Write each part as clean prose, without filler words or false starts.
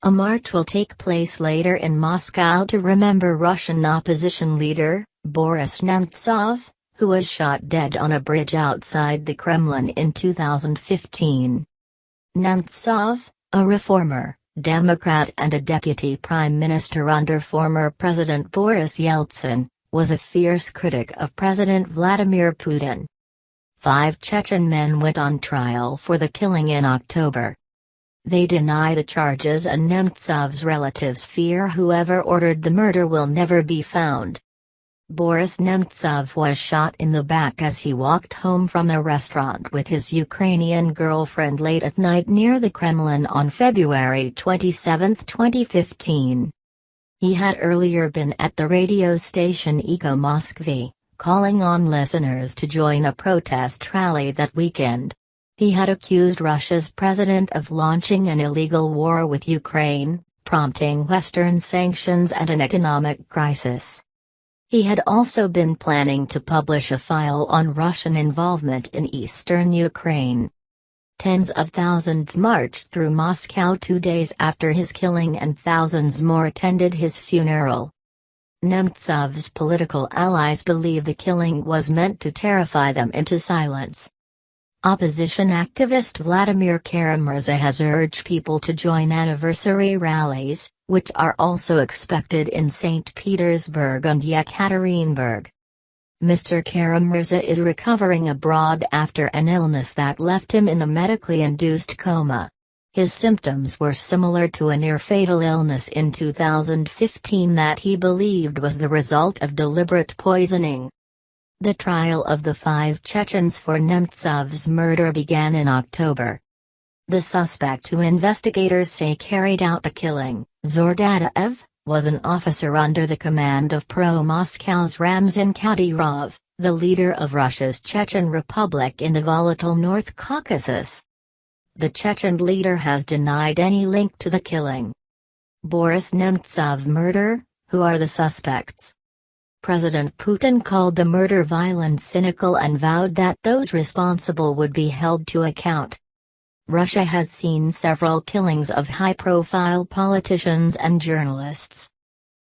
A march will take place later in Moscow to remember Russian opposition leader, Boris Nemtsov, who was shot dead on a bridge outside the Kremlin in 2015. Nemtsov, a reformer, Democrat and a deputy prime minister under former President Boris Yeltsin, was a fierce critic of President Vladimir Putin. 5 Chechen men went on trial for the killing in October. They deny the charges, and Nemtsov's relatives fear whoever ordered the murder will never be found. Boris Nemtsov was shot in the back as he walked home from a restaurant with his Ukrainian girlfriend late at night near the Kremlin on February 27, 2015. He had earlier been at the radio station Eko Moskvy, calling on listeners to join a protest rally that weekend. He had accused Russia's president of launching an illegal war with Ukraine, prompting Western sanctions and an economic crisis. He had also been planning to publish a file on Russian involvement in eastern Ukraine. Tens of thousands marched through Moscow 2 days after his killing, and thousands more attended his funeral. Nemtsov's political allies believe the killing was meant to terrify them into silence. Opposition activist Vladimir Kara-Murza has urged people to join anniversary rallies, which are also expected in St. Petersburg and Yekaterinburg. Mr. Kara-Murza is recovering abroad after an illness that left him in a medically induced coma. His symptoms were similar to a near-fatal illness in 2015 that he believed was the result of deliberate poisoning. The trial of the 5 Chechens for Nemtsov's murder began in October. The suspect, who investigators say carried out the killing, Zordadaev, was an officer under the command of pro-Moscow's Ramzan Kadyrov, the leader of Russia's Chechen Republic in the volatile North Caucasus. The Chechen leader has denied any link to the killing. Boris Nemtsov murder: who are the suspects? President Putin called the murder violent, cynical, and vowed that those responsible would be held to account. Russia has seen several killings of high-profile politicians and journalists.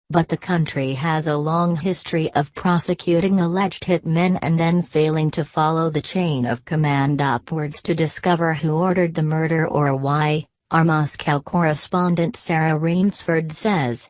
But the country has a long history of prosecuting alleged hitmen and then failing to follow the chain of command upwards to discover who ordered the murder or why, our Moscow correspondent Sarah Rainsford says.